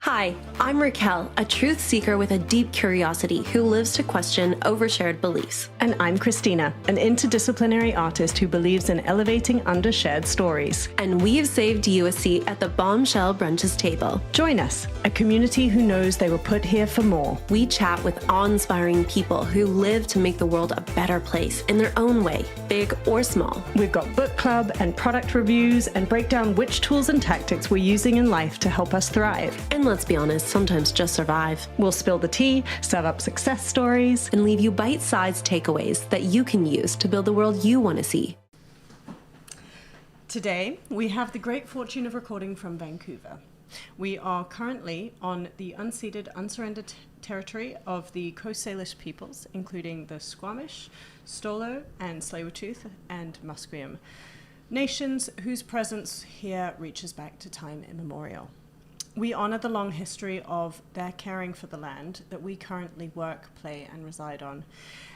Hi, I'm Raquel, a truth seeker with a deep curiosity who lives to question overshared beliefs. And I'm Christina, an interdisciplinary artist who believes in elevating undershared stories. And we've saved you a seat at the Bombshell Brunches table. Join us, a community who knows they were put here for more. We chat with awe-inspiring people who live to make the world a better place in their own way, big or small. We've got book club and product reviews and break down which tools and tactics we're using in life to help us thrive. And let's be honest, sometimes just survive. We'll spill the tea, set up success stories, and leave you bite-sized takeaways that you can use to build the world you want to see. Today, we have the great fortune of recording from Vancouver. We are currently on the unceded, unsurrendered territory of the Coast Salish peoples, including the Squamish, Stolo, and Tsleil-Waututh, and Musqueam, nations whose presence here reaches back to time immemorial. We honour the long history of their caring for the land that we currently work, play, and reside on,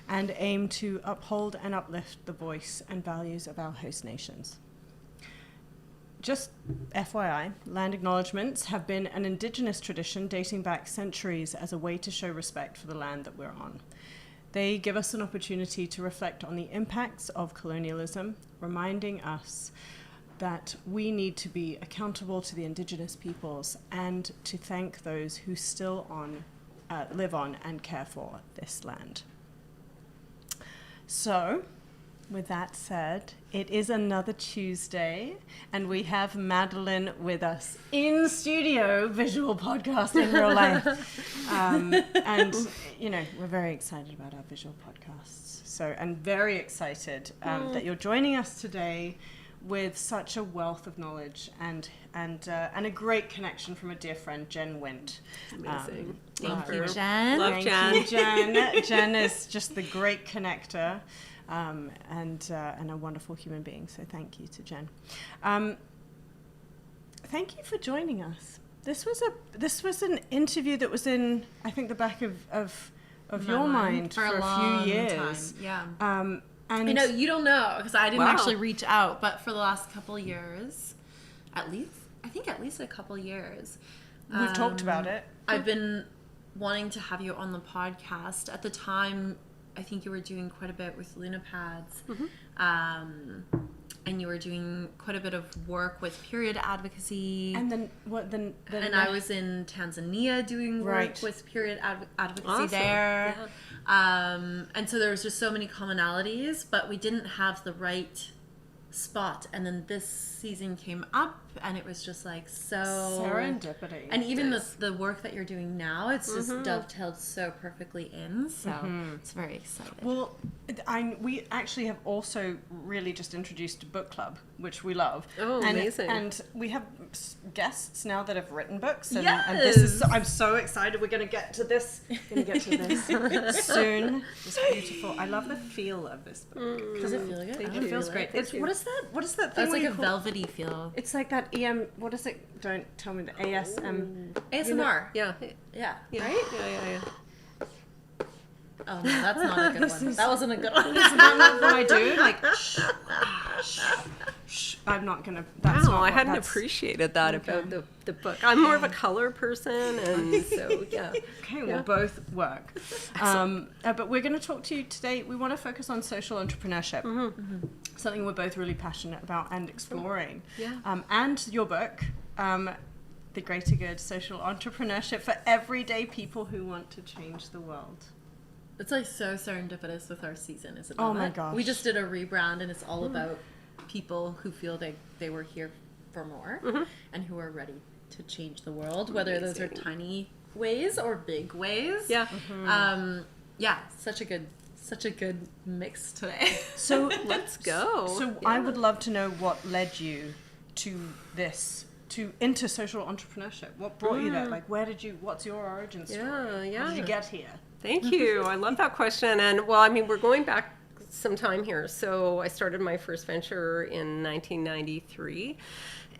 and aim to uphold and uplift the voice and values of our host nations. Just FYI, land acknowledgements have been an Indigenous tradition dating back centuries as a way to show respect for the land that we're on. They give us an opportunity to reflect on the impacts of colonialism, reminding us that we need to be accountable to the Indigenous peoples and to thank those who still live on and care for this land. So, with that said, it is another Tuesday, and we have Madeleine with us in studio, visual podcast in real life. And, you know, we're very excited about our visual podcasts. So, and very excited that you're joining us today with such a wealth of knowledge and a great connection from a dear friend, Jen Wint. Amazing. Thank you, Jen. Love Jen. Thank you, Jen. Jen is just the great connector and a wonderful human being. So thank you to Jen. Thank you for joining us. This was an interview that was in, I think, the back of your mind for a few years. Time. Yeah. And I know you don't know because I didn't actually reach out, but for the last couple years, at least a couple years, we've talked about it. I've been wanting to have you on the podcast. At the time, I think you were doing quite a bit with Luna Pads, and you were doing quite a bit of work with period advocacy. And then what? Then and I was in Tanzania doing work with period advocacy there. Yeah. And so there was just so many commonalities, but we didn't have the right spot. And then this season came up, and it was just like so serendipity. And even the work that you're doing now, it's just dovetailed so perfully in. So it's very exciting. Well, we actually have also really just introduced a book club, which we love. Oh, amazing. And we have guests now that have written books. And, Yes! and this is, I'm so excited. We're going to get to this. Soon. It's beautiful. I love the feel of this book. Does it feel good? It feels great. It's, what is that thing? It's like you a call- velvety feel. It's like that what is it? Don't tell me the ASM. ASMR. Yeah. Yeah. Right? Yeah. Oh, no, that's not a good one. That wasn't a good one. Isn't that not what I do? Like, shh. I'm not going to. That's Wow, not I what- hadn't that's- appreciated that about the book. I'm more of a color person, and so, yeah. Okay, we'll both work. But we're going to talk to you today. We want to focus on social entrepreneurship, something we're both really passionate about and exploring. Yeah. And your book, The Greater Good, Social Entrepreneurship for Everyday People Who Want to Change the World. It's like so serendipitous with our season, is it Oh not? my gosh. We just did a rebrand, and it's all about people who feel they were here for more and who are ready to change the world, whether those are tiny ways or big ways. Yeah. Yeah, such a good mix today. So Let's go. So I would love to know what led you to this, into social entrepreneurship. What brought you there? Like, what's your origin story? How did you get here? Thank you. I love that question. And well, I mean, we're going back some time here. So I started my first venture in 1993.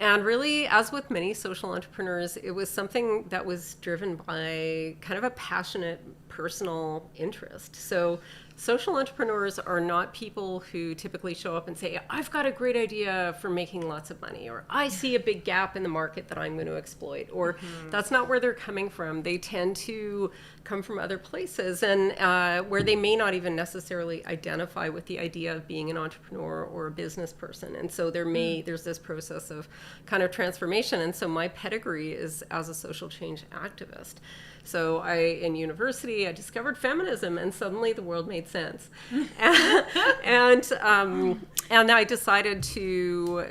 And really, as with many social entrepreneurs, it was something that was driven by kind of a passionate personal interest. So social entrepreneurs are not people who typically show up and say, I've got a great idea for making lots of money, or I see a big gap in the market that I'm going to exploit, or that's not where they're coming from. They tend to come from other places, and where they may not even necessarily identify with the idea of being an entrepreneur or a business person. And so there's this process of kind of transformation. And so my pedigree is as a social change activist. So in university, I discovered feminism, and suddenly the world made sense. And I decided to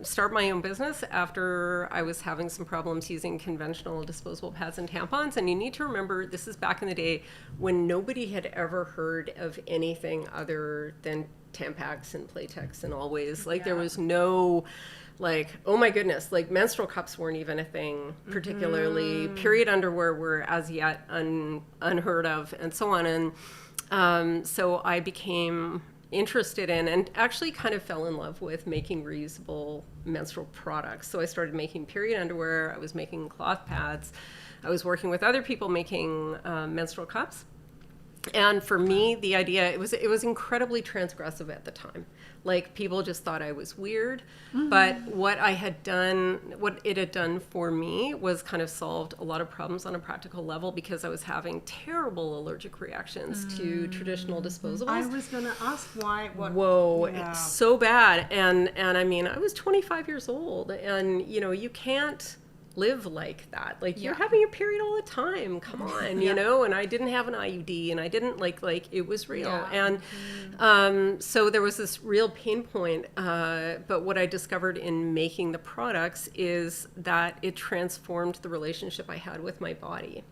start my own business after I was having some problems using conventional disposable pads and tampons. And you need to remember, this is back in the day when nobody had ever heard of anything other than Tampax and Playtex and Always. Like, there was no... like, oh my goodness, like menstrual cups weren't even a thing, particularly. Period underwear were as yet unheard of, and so on. And so I became interested in, and actually kind of fell in love with, making reusable menstrual products. So I started making period underwear, I was making cloth pads, I was working with other people making menstrual cups. And for me, the idea, it was incredibly transgressive at the time. Like, people just thought I was weird. But what it had done for me was kind of solved a lot of problems on a practical level, because I was having terrible allergic reactions to traditional disposables. I was going to ask why. It's so bad. And I mean, I was 25 years old, and you can't live like that. Like, you're having your period all the time. Come on, and I didn't have an IUD, and I didn't like it was real. And so there was this real pain point. But what I discovered in making the products is that it transformed the relationship I had with my body.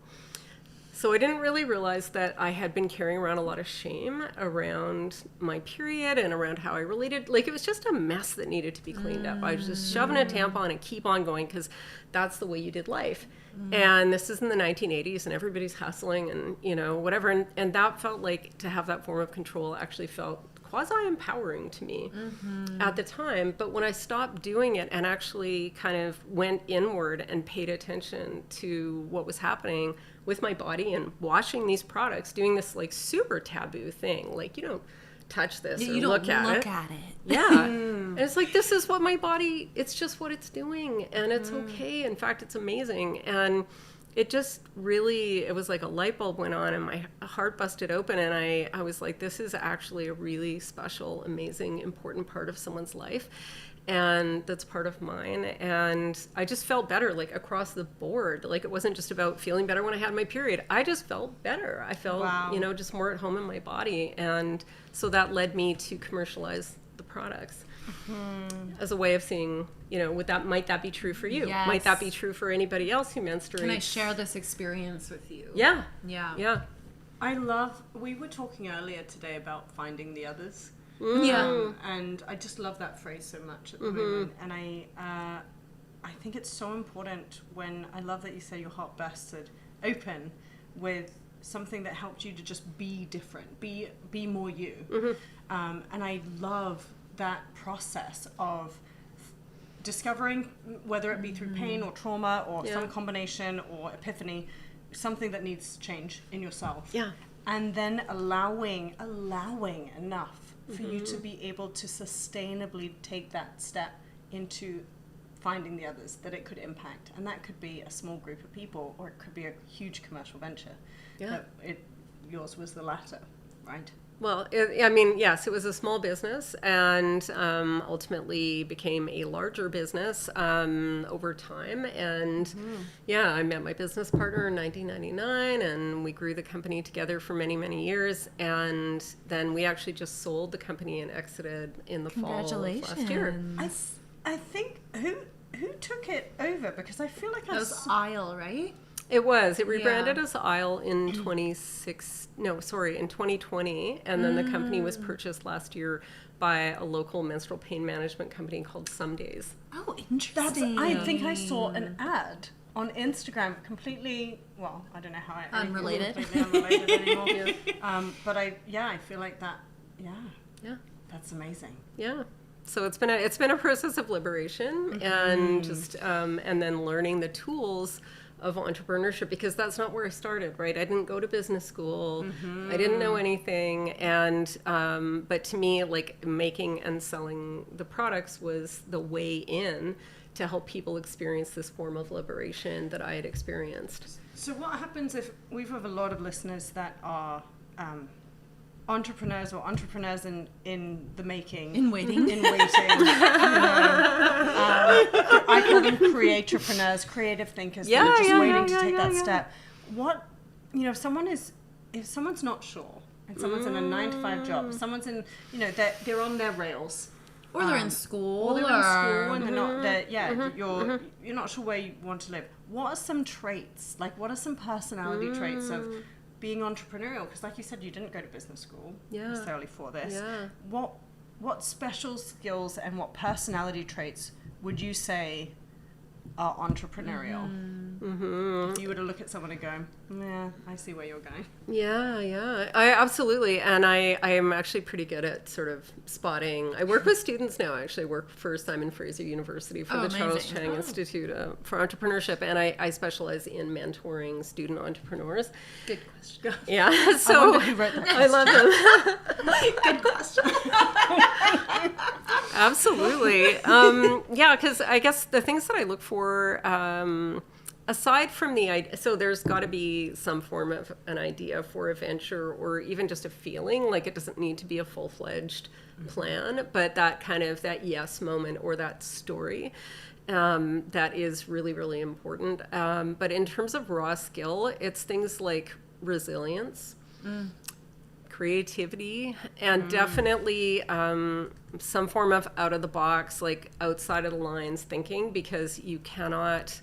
So I didn't really realize that I had been carrying around a lot of shame around my period and around how I related. Like, it was just a mess that needed to be cleaned up. I was just shoving a tampon and keep on going, because that's the way you did life. And this is in the 1980s, and everybody's hustling and, whatever. And that felt like, to have that form of control actually felt quasi-empowering to me at the time. But when I stopped doing it and actually kind of went inward and paid attention to what was happening with my body, and washing these products, doing this like super taboo thing, like, you don't touch this or you don't look at it. Yeah. And it's like, this is what my body, it's just what it's doing, and it's okay. In fact, it's amazing. And it just really, it was like a light bulb went on, and my heart busted open, and I was like, this is actually a really special, amazing, important part of someone's life, and that's part of mine. And I just felt better, like, across the board. Like, it wasn't just about feeling better when I had my period. I just felt better. I felt, just more at home in my body. And so that led me to commercialize the products. As a way of seeing, might that be true for you? Yes. Might that be true for anybody else who menstruates? Can I share this experience with you? Yeah. Yeah. We were talking earlier today about finding the others. And I just love that phrase so much at the moment. And I think it's so important when, I love that you say your heart busted open with something that helped you to just be different, be more you. And I love that process of discovering, whether it be through pain or trauma or some combination or epiphany, something that needs change in yourself. Yeah. And then allowing enough for you to be able to sustainably take that step into finding the others that it could impact. And that could be a small group of people, or it could be a huge commercial venture. Yeah. Yours was the latter, right? Well, yes, it was a small business, and ultimately became a larger business over time. And I met my business partner in 1999, and we grew the company together for many, many years. And then we actually just sold the company and exited in the fall of last year. I think, who took it over? Because I feel like that was Isle, right? It was. It rebranded as Isle in 2020, and then the company was purchased last year by a local menstrual pain management company called Some Days. Oh, interesting. I think I saw an ad on Instagram, completely, well, I don't know how unrelated. Completely unrelated anymore. But I feel like that. Yeah. That's amazing. Yeah. So it's been a process of liberation, and just and then learning the tools of entrepreneurship, because that's not where I started, right? I didn't go to business school. I didn't know anything. And, but to me, like, making and selling the products was the way in to help people experience this form of liberation that I had experienced. So what happens if we have a lot of listeners that are entrepreneurs or entrepreneurs in the making, In waiting. I call them creatorpreneurs, creative thinkers that are just waiting to take that step. What, if someone's not sure, and someone's in a 9-to-5 job, someone's in, they're on their rails, Or they're in school. or they're in school and they're not, you're not sure where you want to live. What are some traits? Like, what are some personality traits of being entrepreneurial? Because, like you said, you didn't go to business school necessarily for this. Yeah. What special skills and what personality traits would you say are entrepreneurial? If you were to look at someone and go, yeah, I see where you're going. Yeah. I absolutely. And I am actually pretty good at sort of spotting. I work with students now, actually. I work for Simon Fraser University for the Charles Chang Institute for Entrepreneurship. And I specialize in mentoring student entrepreneurs. Good question. Yeah. So who wrote that I love them. Good question. Absolutely. Yeah, because I guess the things that I look for, aside from the idea, so there's got to be some form of an idea for a venture, or even just a feeling. Like, it doesn't need to be a full-fledged plan, but that kind of that yes moment or that story, that is really, really important. But in terms of raw skill, it's things like resilience, creativity, and definitely some form of out of the box, like outside of the lines thinking, because you cannot.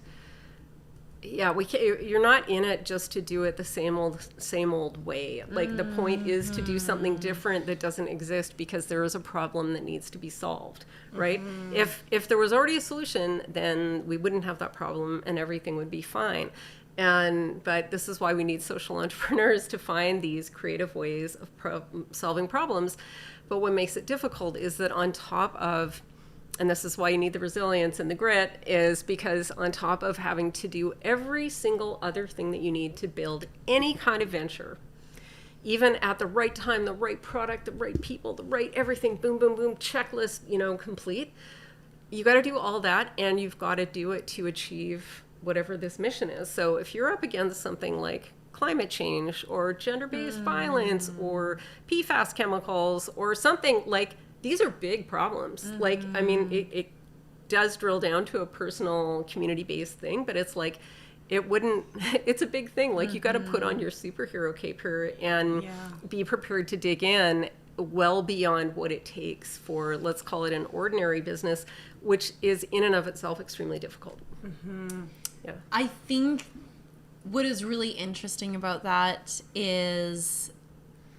You're not in it just to do it the same old way. Like, the point is to do something different that doesn't exist because there is a problem that needs to be solved, right? If there was already a solution, then we wouldn't have that problem and everything would be fine. But this is why we need social entrepreneurs, to find these creative ways of solving problems. But what makes it difficult is that on top of, and this is why you need the resilience and the grit, is because on top of having to do every single other thing that you need to build any kind of venture, even at the right time, the right product, the right people, the right everything, boom, boom, boom, checklist, complete. You got to do all that, and you've got to do it to achieve whatever this mission is. So if you're up against something like climate change or gender-based violence or PFAS chemicals or something, like, these are big problems. Like, I mean, it does drill down to a personal community-based thing, but it's like, it's a big thing. Like, you got to put on your superhero cape here and be prepared to dig in well beyond what it takes for, let's call it, an ordinary business, which is in and of itself extremely difficult. Yeah. I think what is really interesting about that is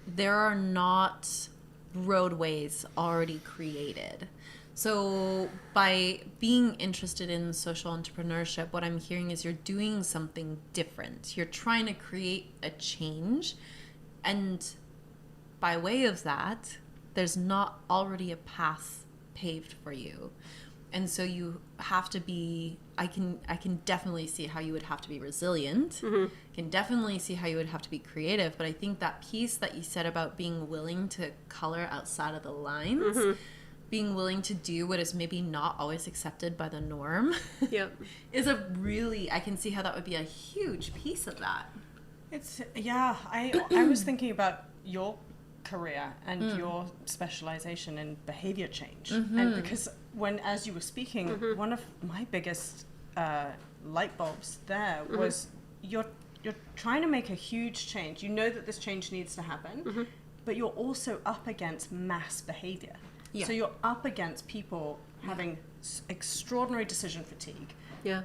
there are not roadways already created. So by being interested in social entrepreneurship, what I'm hearing is you're doing something different. You're trying to create a change, and by way of that, there's not already a path paved for you. And so you have to be, I can definitely see how you would have to be resilient. I can definitely see how you would have to be creative. But I think that piece that you said about being willing to color outside of the lines, being willing to do what is maybe not always accepted by the norm, is a really, I can see how that would be a huge piece of that. I was thinking about your career and your specialization in behavior change, and because as you were speaking, one of my biggest light bulbs there was you're trying to make a huge change. You know that this change needs to happen, but you're also up against mass behavior. So you're up against people having extraordinary decision fatigue.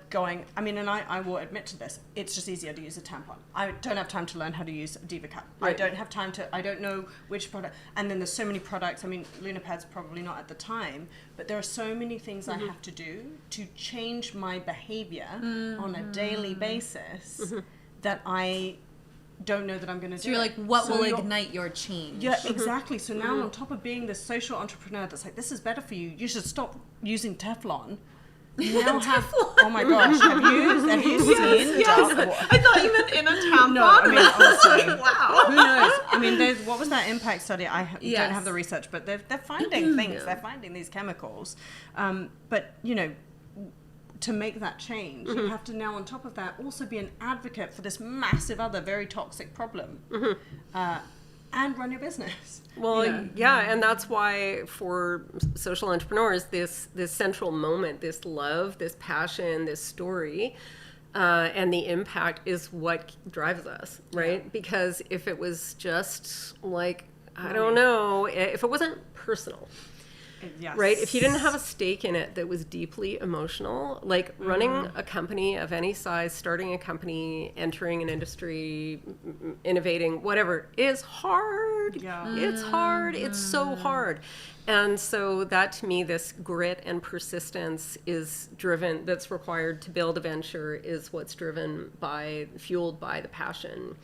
Going, I mean, and I will admit to this, it's just easier to use a tampon. I don't have time to learn how to use a Diva Cup. I don't have time to, I don't know which product, and then there's so many products. I mean, LunaPad's probably not at the time, but there are so many things I have to do to change my behavior on a daily basis that I don't know that I'm going to do. So you're like, what will ignite your change? Yeah, exactly. So now on top of being this social entrepreneur that's like, this is better for you, you should stop using Teflon. now have, oh my gosh, have you seen Dark Water? I thought you meant in a tampon. No, I mean, honestly, Wow. who knows? I mean, what was that impact study? I Yes. don't have the research, but they're finding things. They're finding these chemicals. But, you know, to make that change, you have to now, on top of that, also be an advocate for this massive other very toxic problem. And run your business. Well, you know? yeah, and that's why for social entrepreneurs, this central moment, this love, this passion, this story, and the impact is what drives us, right? Because if it was just like, I don't know, if it wasn't personal, Yes. right? If you didn't have a stake in it that was deeply emotional, like running a company of any size, starting a company, entering an industry, innovating, whatever, is hard. Yeah. It's hard. It's so hard. And so that, to me, this grit and persistence is driven, that's required to build a venture, is what's fueled by the passion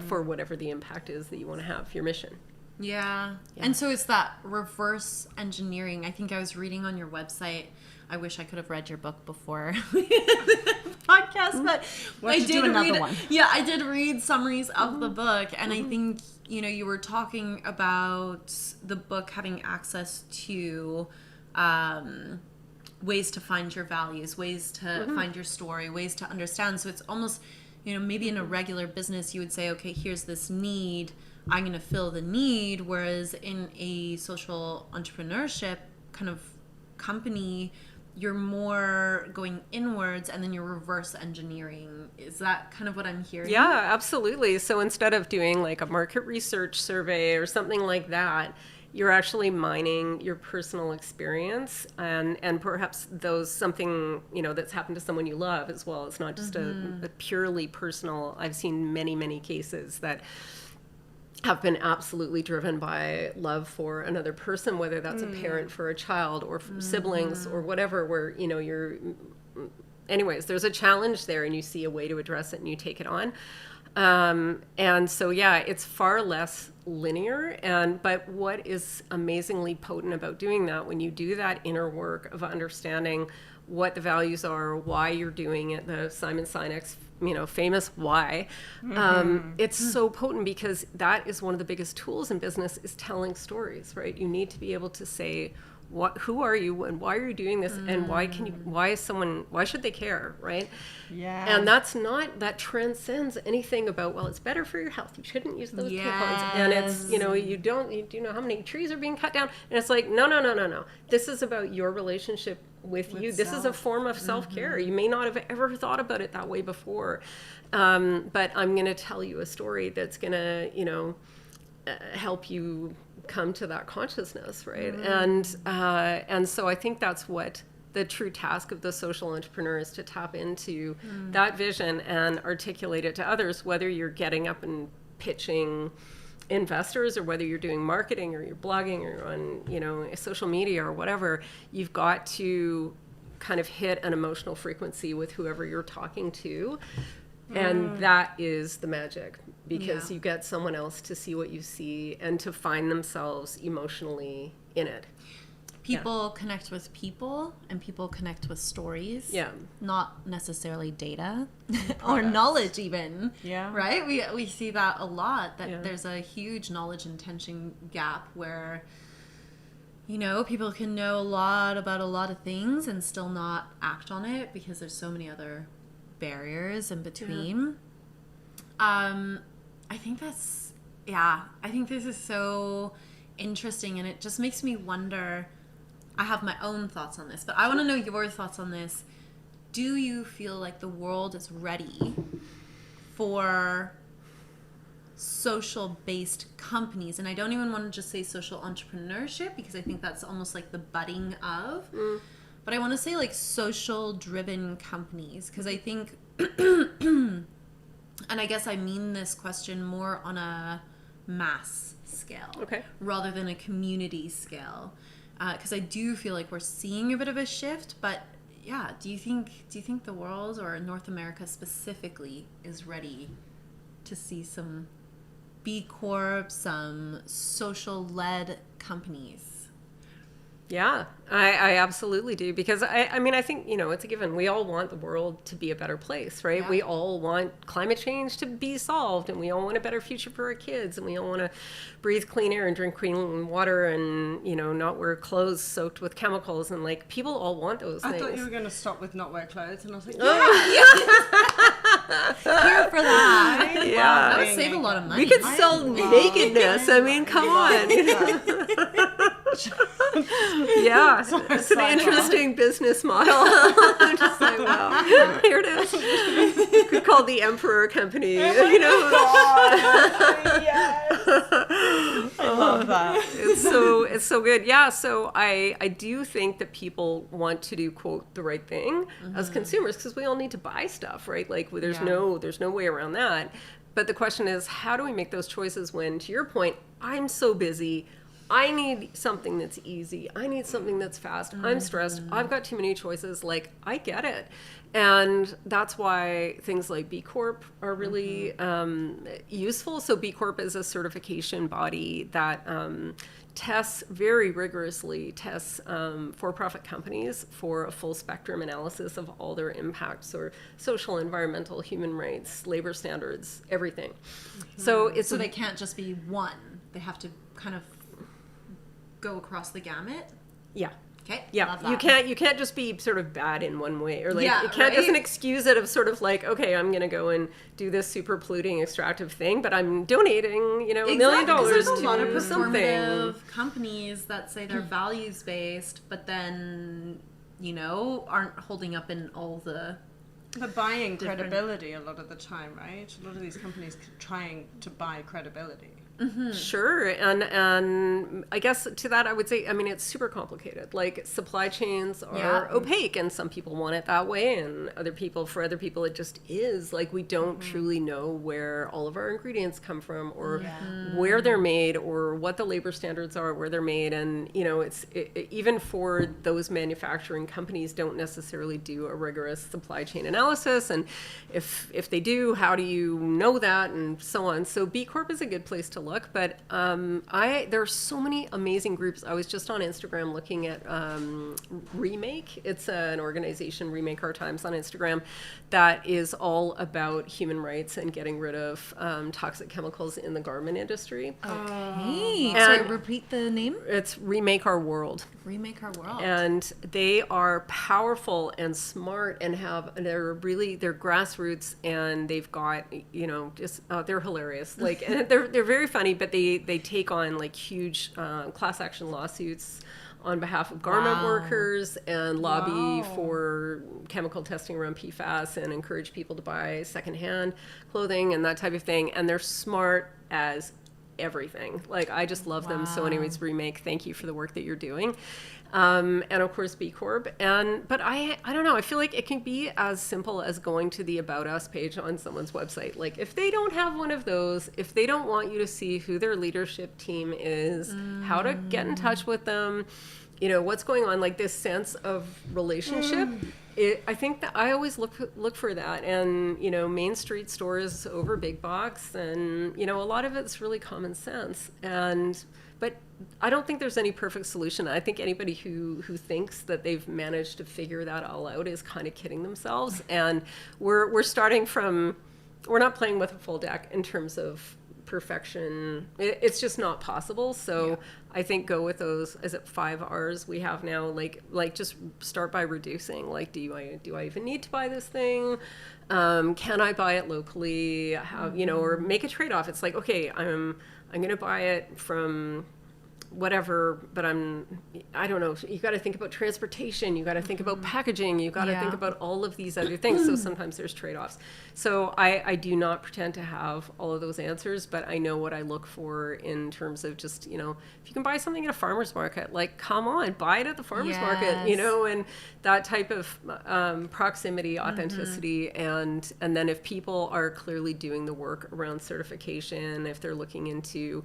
for whatever the impact is that you want to have, your mission. Yeah. And so it's that reverse engineering. I think I was reading on your website. I wish I could have read your book before the podcast, but I did read one. Yeah, I did read summaries of the book, and I think, you know, you were talking about the book having access to ways to find your values, ways to find your story, ways to understand. So it's almost, you know, maybe in a regular business you would say, okay, here's this need, I'm going to fill the need, whereas in a social entrepreneurship kind of company, you're more going inwards and then you're reverse engineering. Is that kind of what I'm hearing? Yeah, absolutely. So instead of doing like a market research survey or something like that, you're actually mining your personal experience and perhaps something, you know, that's happened to someone you love as well. It's not just a purely personal. I've seen many cases that have been absolutely driven by love for another person, whether that's a parent for a child or siblings or whatever, where, you know, anyways, there's a challenge there and you see a way to address it and you take it on. And so, yeah, it's far less linear. But what is amazingly potent about doing that, when you do that inner work of understanding what the values are, why you're doing it, the Simon Sinek's, you know, famous why, it's so potent, because that is one of the biggest tools in business, is telling stories, right? You need to be able to say, who are you and why are you doing this, and why should they care, right? Yeah. And that transcends anything about, well, it's better for your health, you shouldn't use those tampons, and it's, you know, you do know how many trees are being cut down, and it's like, no, this is about your relationship with you. This is a form of self-care. You may not have ever thought about it that way before, but I'm going to tell you a story that's going to, you know, help you come to that consciousness, right? And so I think that's what the true task of the social entrepreneur is, to tap into that vision and articulate it to others, whether you're getting up and pitching investors or whether you're doing marketing or you're blogging or you're on, you know, social media or whatever. You've got to kind of hit an emotional frequency with whoever you're talking to. And that is the magic, because you get someone else to see what you see and to find themselves emotionally in it. People connect with people, and people connect with stories. Yeah. Not necessarily data or knowledge even. Yeah. Right? We see that a lot, that there's a huge knowledge intention gap where, you know, people can know a lot about a lot of things and still not act on it because there's so many other barriers in between. I think I think this is so interesting, and it just makes me wonder. I have my own thoughts on this, but I want to know your thoughts on this. Do you feel like the world is ready for social-based companies? And I don't even want to just say social entrepreneurship, because I think that's almost like the budding of. But I want to say like social-driven companies, because I think, and I guess I mean this question more on a mass scale, rather than a community scale. Because I do feel like we're seeing a bit of a shift, but yeah, do you think the world, or North America specifically, is ready to see some B Corp, some social-led companies? Yeah, I absolutely do, because I mean, I think, it's a given. We all want the world to be a better place, right? Yeah. We all want climate change to be solved, and we all want a better future for our kids, and we all want to breathe clean air and drink clean water and, not wear clothes soaked with chemicals. And like, people all want those I things. thought you were going to stop with not wear clothes, and I was like, Here for that. Yeah. That would save a lot of money. We could sell nakedness. I mean, come on. Yeah, it's an interesting business model. I'm just like, wow, here it is. Could call the Emperor Company. yes. I love that. It's so good. Yeah, so I do think that people want to do, quote, the right thing as consumers, because we all need to buy stuff, right? Like, there's no way around that. But the question is, how do we make those choices when, to your point, I'm so busy, I need something that's easy, I need something that's fast, I'm stressed, I've got too many choices. Like, I get it. And that's why things like B Corp are really useful. So B Corp is a certification body that very rigorously tests for-profit companies for a full spectrum analysis of all their impacts, or social, environmental, human rights, labor standards, everything. So So they can't just be one. They have to kind of go across the gamut. Yeah. Okay. Yeah, Love that. you can't just be sort of bad in one way, or like, Yeah, you can't right? just excuse it of sort of like, okay, I'm gonna go and do this super polluting extractive thing, but I'm donating, $1 million Because there's a to lot of something. performative companies that say they're values based, but then aren't holding up in all the. They're buying credibility a lot of the time, right? A lot of these companies trying to buy credibility. Sure, and I guess to that I would say, I mean, it's super complicated. Like, supply chains are opaque, and some people want it that way, and for other people it just is. Like, we don't truly know where all of our ingredients come from, or where they're made, or what the labor standards are where they're made. And even for those manufacturing companies don't necessarily do a rigorous supply chain analysis, and if they do, how do you know that, and so on. So B Corp is a good place to look, but there are so many amazing groups. I was just on Instagram looking at Remake. It's an organization, Remake Our Times, on Instagram, that is all about human rights and getting rid of toxic chemicals in the garment industry. Hey, And- sorry, repeat the name. It's Remake Our World. Remake Our World. And they are powerful and smart, and they're grassroots, and they've got, they're hilarious. Like, and they're very funny, but they take on like huge class action lawsuits on behalf of garment workers, and lobby for chemical testing around PFAS, and encourage people to buy secondhand clothing and that type of thing. And they're smart as everything. Like, I just love them. So anyways, Remake, thank you for the work that you're doing. And of course B Corp. But I don't know, I feel like it can be as simple as going to the About Us page on someone's website. Like, if they don't have one of those, if they don't want you to see who their leadership team is, how to get in touch with them, what's going on, like this sense of relationship, I think that I always look for that. And Main Street stores over big box, and a lot of it's really common sense. But I don't think there's any perfect solution. I think anybody who thinks that they've managed to figure that all out is kind of kidding themselves. And we're not playing with a full deck in terms of perfection. It's just not possible. So I think go with those, is it 5 R's we have now? Like just start by reducing. Like, do I even need to buy this thing? Can I buy it locally? Or make a trade-off. It's like, okay, I'm going to buy it from whatever, but I don't know, you got to think about transportation, you got to think about packaging, you got to think about all of these other things. So sometimes there's trade-offs. So I do not pretend to have all of those answers, but I know what I look for in terms of just, if you can buy something at a farmer's market, like, come on, buy it at the farmer's market, and that type of proximity, authenticity, and then if people are clearly doing the work around certification, if they're looking into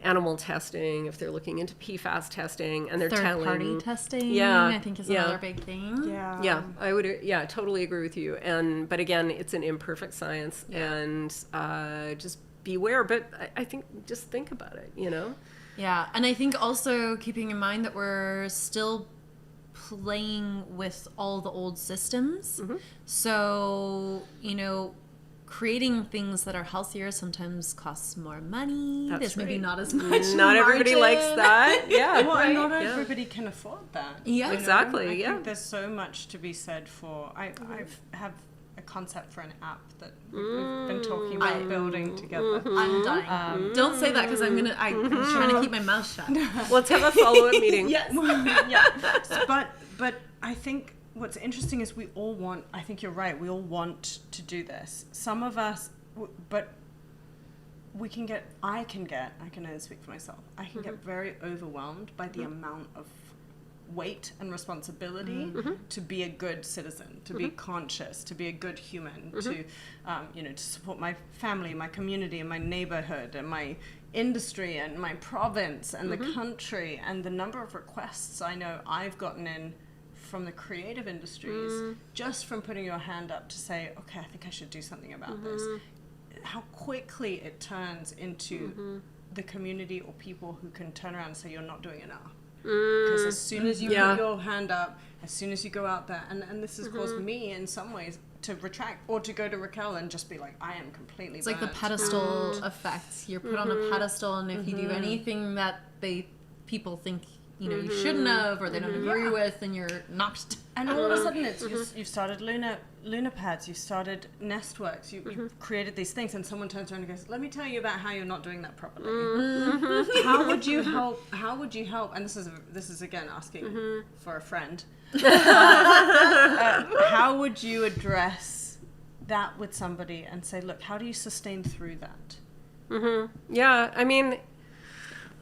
animal testing, if they're looking into PFAS testing, and they're third-party testing, I think is another big thing. Yeah. I would totally agree with you. But again, it's an imperfect science, and just beware. But I think just think about it, Yeah, and I think also keeping in mind that we're still playing with all the old systems. So, creating things that are healthier sometimes costs more money. That's There's maybe right. not as much Not everybody likes margin. that. Yeah, Well, right. not Yeah. everybody can afford that. Yeah. Exactly, I yeah. think there's so much to be said for. I have a concept for an app that we've been talking about building together. I'm dying. Don't say that because I'm trying to keep my mouth shut. Let's have a follow-up meeting. Yes. Yeah, but I think what's interesting is we all want. I think you're right. We all want to do this. Some of us, but we can get. I can only speak for myself. I can get very overwhelmed by the amount of weight and responsibility to be a good citizen, to be conscious, to be a good human, to to support my family, my community, and my neighborhood, and my industry, and my province, and the country, and the number of requests I know I've gotten in from the creative industries just from putting your hand up to say, okay, I think I should do something about this. How quickly it turns into the community or people who can turn around and say you're not doing enough. Because as soon as you put your hand up, as soon as you go out there, and this has caused me in some ways to retract or to go to Raquel and just be like, I am completely It's like the burnt. pedestal effect. You're put on a pedestal, and if you do anything that people think you shouldn't have, or they don't agree with, then you're knocked. And all of a sudden, you've started Lunar Pads, you've started Nestworks, you've created these things, and someone turns around and goes, "Let me tell you about how you're not doing that properly. How would you help? How would you help?" And this is again asking for a friend. How would you address that with somebody and say, "Look, how do you sustain through that?" Yeah, I mean,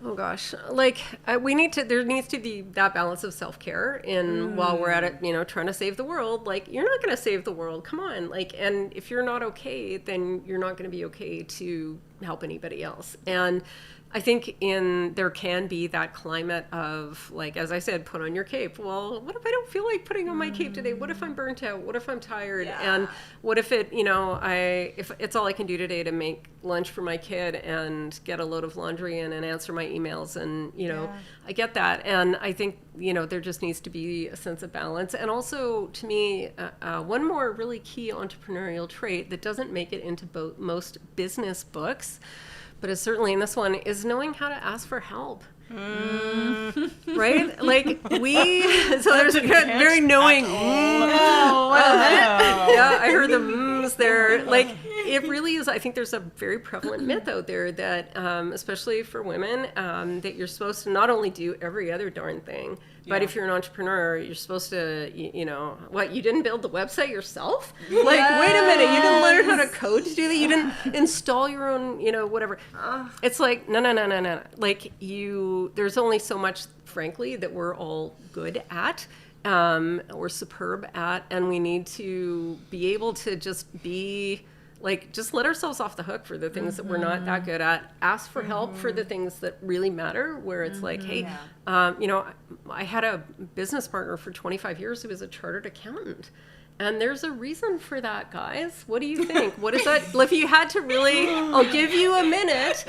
oh gosh, like there needs to be that balance of self-care while we're at it, trying to save the world. Like, you're not going to save the world. Come on. Like, and if you're not okay, then you're not going to be okay to help anybody else. And I think there can be that climate of, like, as I said, put on your cape. Well, what if I don't feel like putting on my cape today? What if I'm burnt out? What if I'm tired? Yeah. And what if if it's all I can do today to make lunch for my kid and get a load of laundry in and answer my emails, and I get that. And I think there just needs to be a sense of balance. And also, to me, one more really key entrepreneurial trait that doesn't make it into most business books, but is certainly in this one, is knowing how to ask for help. Right? Like, so there's a very knowing. Yeah, I heard the mms there. Like, it really is. I think there's a very prevalent myth out there that, especially for women, that you're supposed to not only do every other darn thing, but if you're an entrepreneur, you're supposed to, what, you didn't build the website yourself? Like, wait a minute, you didn't learn how to code to do that? You didn't install your own, whatever. It's like, no. Like, there's only so much, frankly, that we're all good at, or superb at, and we need to be able to just let ourselves off the hook for the things that we're not that good at. Ask for help for the things that really matter, where it's like, hey, I had a business partner for 25 years who was a chartered accountant. And there's a reason for that, guys. What do you think? What is that? If you had to really, I'll give you a minute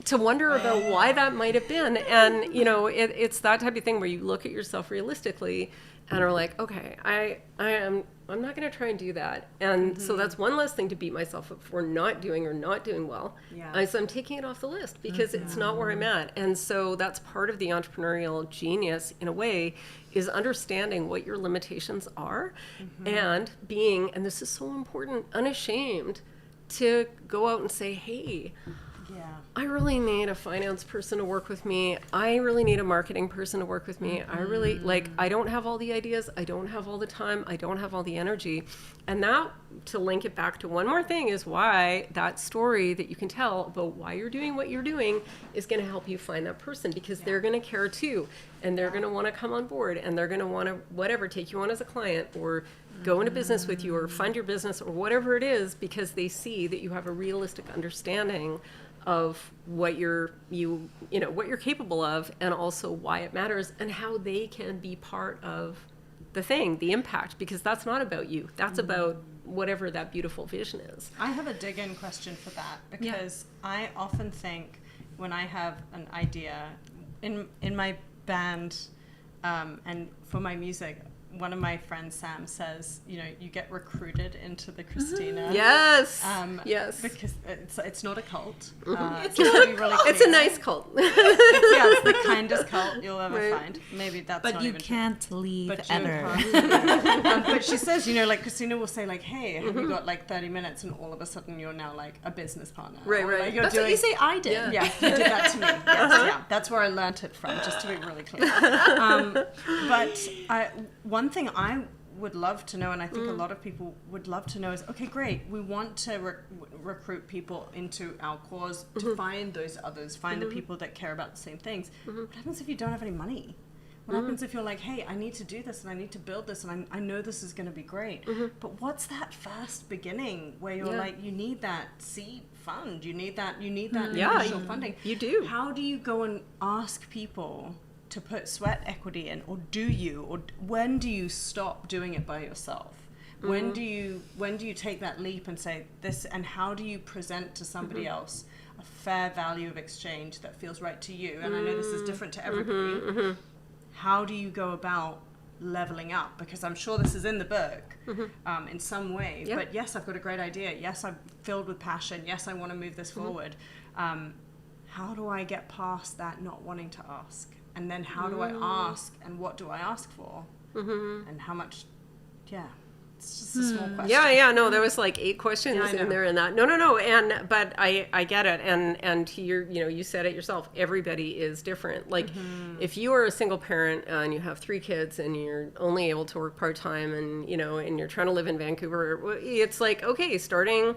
to wonder about why that might have been. And, it's that type of thing where you look at yourself realistically and are like, okay, I'm not going to try and do that. And so that's one less thing to beat myself up for not doing or not doing well. Yeah. So I'm taking it off the list because it's not where I'm at. And so that's part of the entrepreneurial genius, in a way, is understanding what your limitations are and being, and this is so important, unashamed to go out and say, hey, I really need a finance person to work with me. I really need a marketing person to work with me. I really, I don't have all the ideas. I don't have all the time. I don't have all the energy. And that, to link it back to one more thing, is why that story that you can tell about why you're doing what you're doing is going to help you find that person, because they're going to care too. And they're going to want to come on board, and they're going to want to, take you on as a client, or go into business with you, or fund your business, or whatever it is, because they see that you have a realistic understanding of what you're capable of, and also why it matters, and how they can be part of the impact, because that's not about you. That's about whatever that beautiful vision is. I have a dig-in question for that, because I often think when I have an idea in my band, and for my music, one of my friends, Sam, says, you get recruited into the Christina. Yes. Yes. Because it's not a cult. It's just not to be really It's a clear. nice cult. It's the kindest cult you'll ever Right. find. Maybe that's But not you even can't leave true. But you ever. can't. But she says, like Christina will say, like, hey, have you got like 30 minutes? And all of a sudden you're now like a business partner. Right, Or, right. like, you're That's doing, what you say I did. Yeah. Yeah, you did that to me. Yes, yeah. That's where I learnt it from, just to be really clear. But one thing I would love to know, and I think a lot of people would love to know, is, okay, great, we want to recruit people into our cause to find those others, find the people that care about the same things. What happens if you don't have any money? What happens if you're like, hey, I need to do this and I need to build this and I know this is going to be great. But what's that first beginning where you're like, you need that seed fund, you need that Yeah, initial funding. you do. How do you go and ask people to put sweat equity in, or do you, or when do you stop doing it by yourself? When do you take that leap and say this, and how do you present to somebody else a fair value of exchange that feels right to you? And I know this is different to everybody. How do you go about leveling up? Because I'm sure this is in the book in some way. Yeah. But yes, I've got a great idea. Yes, I'm filled with passion. Yes, I want to move this forward. How do I get past that not wanting to ask? And then how do I ask, and what do I ask for? And how much, it's just a small question. Yeah, no, there was like 8 questions Yeah, I know. in there in that. No, but I get it, and to your, you said it yourself, everybody is different. Like, if you are a single parent and you have 3 kids and you're only able to work part-time and, and you're trying to live in Vancouver, it's like, okay, starting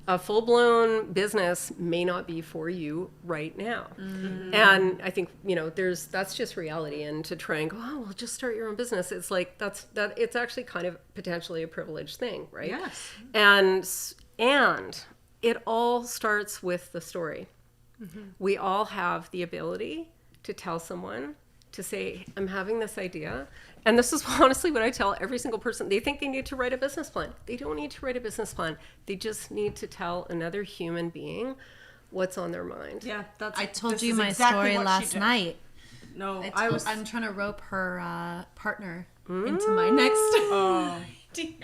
a full-blown business may not be for you right now. And I think, that's just reality. And to try and go, oh, well, just start your own business. It's like, it's actually kind of potentially a privileged thing, right? Yes. And it all starts with the story. We all have the ability to tell someone, to say, I'm having this idea. And this is honestly what I tell every single person. They think they need to write a business plan. They don't need to write a business plan. They just need to tell another human being what's on their mind. Yeah, I told this you is my exactly story what she last did. night. No, I'm trying to rope her partner into my next Oh, idea.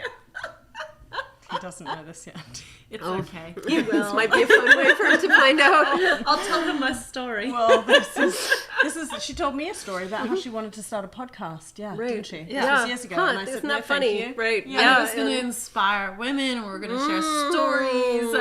he doesn't know this yet. It's Oh. okay. This might be a fun way for him to find out. I'll tell him my story. Well, this is. She told me a story about how she wanted to start a podcast. Yeah, Right. didn't she? Yeah. This was years ago. Huh, and I said, isn't no, that thank funny? you. Right. Yeah, it's going to and- inspire women. We're going to share stories.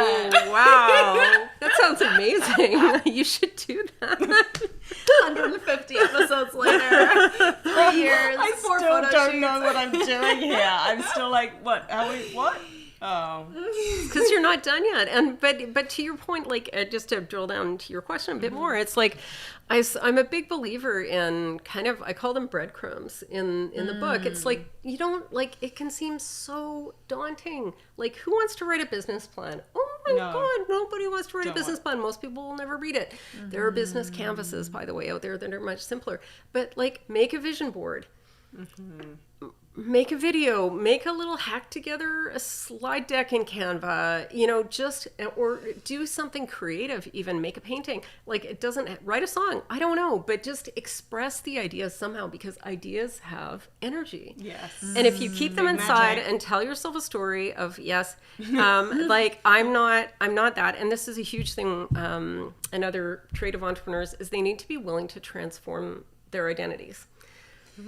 Wow. That sounds amazing. You should do that. 150 episodes later, 3 years, I 4 still photo don't shoots. know what I'm doing here. I'm still like, what? What? Oh. Because you're not done yet. And but to your point, like just to drill down to your question a bit more, it's like I'm a big believer in kind of, I call them breadcrumbs in the book. It's like, you don't, like, it can seem so daunting. Like, who wants to write a business plan? Oh my No. God, nobody wants to write a Don't business plan. Most people will never read it. There are business canvases, by the way, out there that are much simpler. But like, make a vision board. Make a video, make a little hack together, a slide deck in Canva, or do something creative, even make a painting. Like, it doesn't, write a song, I don't know, but just express the ideas somehow, because ideas have energy. Yes. And if you keep them Big inside magic. and tell yourself a story of, like, I'm not that. And this is a huge thing, another trait of entrepreneurs is they need to be willing to transform their identities.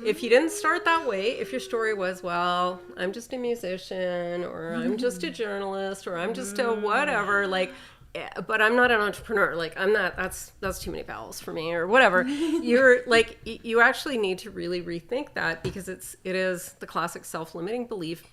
If you didn't start that way, if your story was, well, I'm just a musician, or I'm just a journalist, or I'm just a whatever, like, but I'm not an entrepreneur, like, I'm not, that's too many vowels for me, or whatever. You're like, you actually need to really rethink that, because it is the classic self-limiting belief.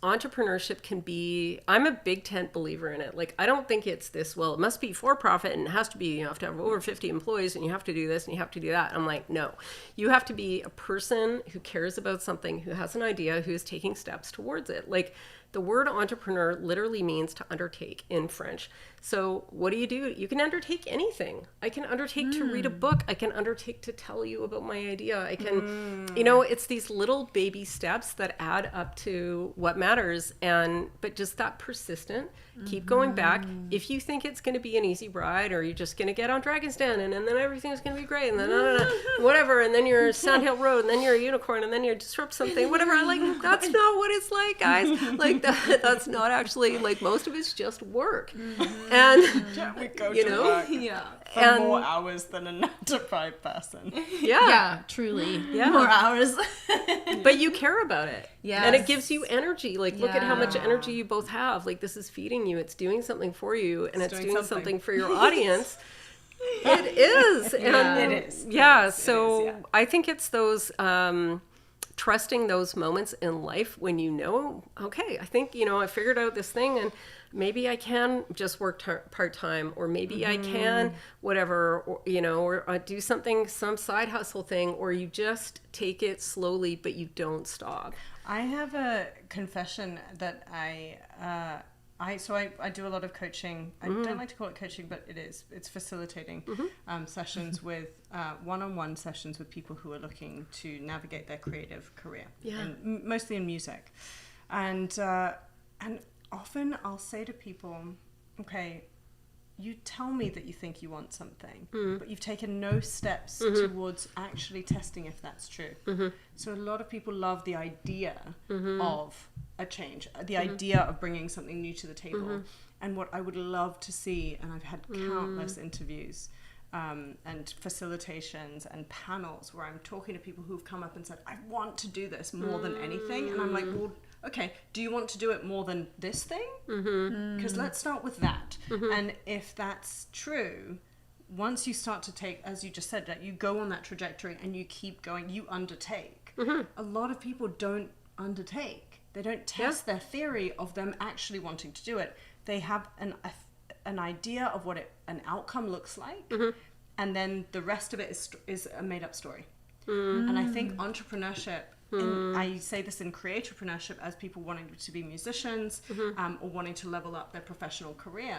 Entrepreneurship can be, I'm a big tent believer in it. Like, I don't think it's this, well, it must be for profit and it has to be, you have to have over 50 employees and you have to do this and you have to do that. I'm like, no, you have to be a person who cares about something, who has an idea, who is taking steps towards it. Like, the word entrepreneur literally means to undertake in French. So what do? You can undertake anything. I can undertake to read a book. I can undertake to tell you about my idea. I can, it's these little baby steps that add up to what matters. But just that persistent, keep going back. If you think it's going to be an easy ride, or you're just going to get on Dragon's Den and then everything's going to be great, and then whatever, and then you're Sandhill Road, and then you're a unicorn, and then you disrupt something, whatever. That's not what it's like, guys. Like that's not actually, like, most of it's just work. And We go to work for more hours than a 9-to-5 person. Yeah, truly. Yeah. More hours. But you care about it. Yes. And it gives you energy. Like, look at how much Yeah. energy you both have. Like, this is feeding you. It's doing something for you, and it's doing something. something for your audience. It is. And It is. Yeah. It is, So yeah. I think it's those trusting those moments in life when okay, I think, I figured out this thing, and maybe I can just work part-time, or maybe I can whatever, or do something, some side hustle thing, or you just take it slowly, but you don't stop. I have a confession that I do a lot of coaching. I don't like to call it coaching, but it's facilitating sessions with one-on-one sessions with people who are looking to navigate their creative career, mostly in music, and often I'll say to people, okay, you tell me that you think you want something, but you've taken no steps towards actually testing if that's true. So a lot of people love the idea of a change, the idea of bringing something new to the table. And what I would love to see, and I've had countless interviews and facilitations and panels where I'm talking to people who've come up and said, I want to do this more than anything. And I'm like, well, okay, do you want to do it more than this thing? Because let's start with that. And if that's true, once you start to take, as you just said, that you go on that trajectory and you keep going, you undertake. A lot of people don't undertake. They don't test their theory of them actually wanting to do it. They have an idea of what an outcome looks like, and then the rest of it is a made-up story. And I think entrepreneurship, and I say this in creatorpreneurship as people wanting to be musicians or wanting to level up their professional career.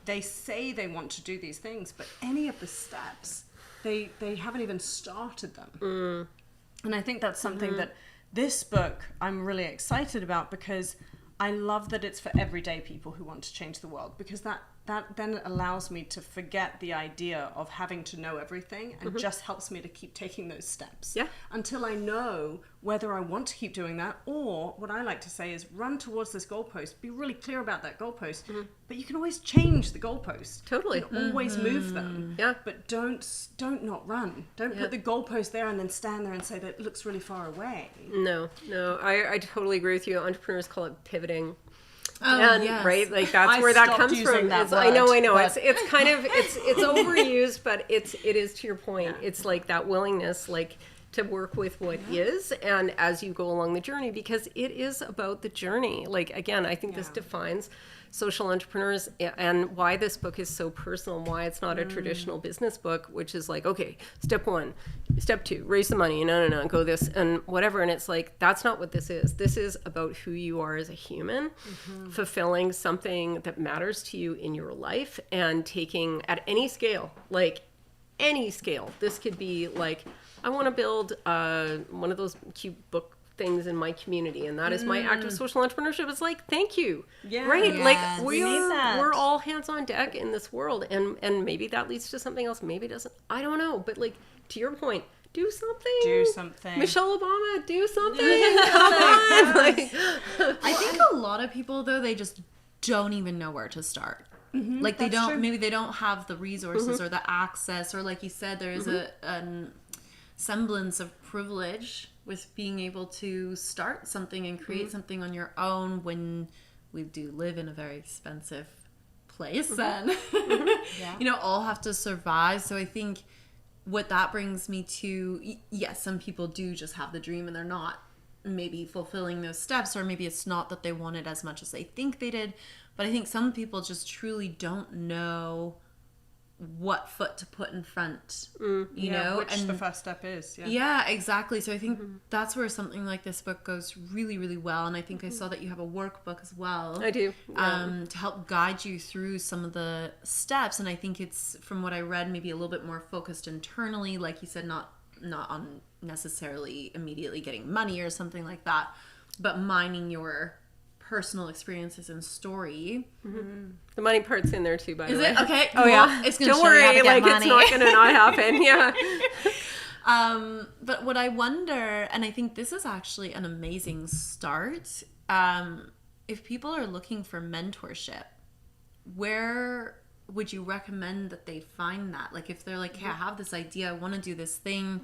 They say they want to do these things, but any of the steps, they haven't even started them. And I think that's something that this book I'm really excited about, because I love that it's for everyday people who want to change the world, because that then allows me to forget the idea of having to know everything, and just helps me to keep taking those steps until I know whether I want to keep doing that, or what I like to say is run towards this goalpost, be really clear about that goalpost, but you can always change the goalpost. Totally. You can always move them. Yeah. But don't not run. Don't put the goalpost there and then stand there and say that it looks really far away. No, I totally agree with you. Entrepreneurs call it pivoting. Oh, And yes. right, like that's I where that stopped comes using from. that I know. word, It's kind of it's overused, but it is to your point. It's like that willingness, like, to work with what is, and as you go along the journey, because it is about the journey. Like, again, I think this defines social entrepreneurs, and why this book is so personal, and why it's not a traditional business book, which is like, okay, step 1, step 2, raise the money, no, go this and whatever. And it's like, that's not what this is. This is about who you are as a human, fulfilling something that matters to you in your life, and taking at any scale, like any scale. This could be like, I want to build one of those cute book things in my community, and that is my act of social entrepreneurship. It's like, thank you. Right? Yes. Like, We need that. we're all hands on deck in this world, and maybe that leads to something else, maybe it doesn't. I don't know, but like, to your point, do something. Do something. Michelle Obama, do something. Come on. Like, I think a lot of people, though, they just don't even know where to start. Like, they That's don't, true. maybe they don't have the resources or the access, or like you said, there is a semblance of privilege with being able to start something and create something on your own when we do live in a very expensive place and all have to survive. So I think what that brings me to, yes, some people do just have the dream and they're not maybe fulfilling those steps, or maybe it's not that they want it as much as they think they did. But I think some people just truly don't know what foot to put in front, you Yeah, know, which and the first step is. Yeah. yeah, exactly. So I think that's where something like this book goes really, really well. And I think I saw that you have a workbook as well. I do. Yeah. To help guide you through some of the steps. And I think it's, from what I read, maybe a little bit more focused internally, like you said, not on necessarily immediately getting money or something like that, but mining your personal experiences and story. The money part's in there too, by the way. Is it? Okay. Oh, yeah. It's gonna Don't show you how worry, to get like, money. it's not gonna not happen. Yeah. But what I wonder, and I think this is actually an amazing start, if people are looking for mentorship, where would you recommend that they find that? Like, if they're like, hey, I have this idea, I want to do this thing,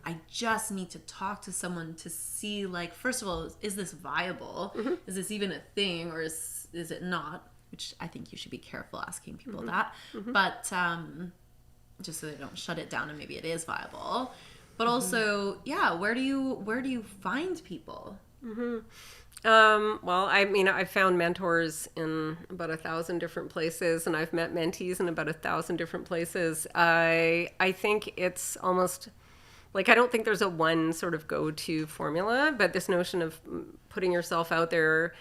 I just need to talk to someone to see, like, first of all, is this viable? Is this even a thing, or is it not? Which I think you should be careful asking people that. But just so they don't shut it down and maybe it is viable. But also, yeah, where do you find people? Well, I mean, I've found mentors in about 1,000 different places, and I've met mentees in about 1,000 different places. I think it's almost like, I don't think there's a one sort of go-to formula, but this notion of putting yourself out there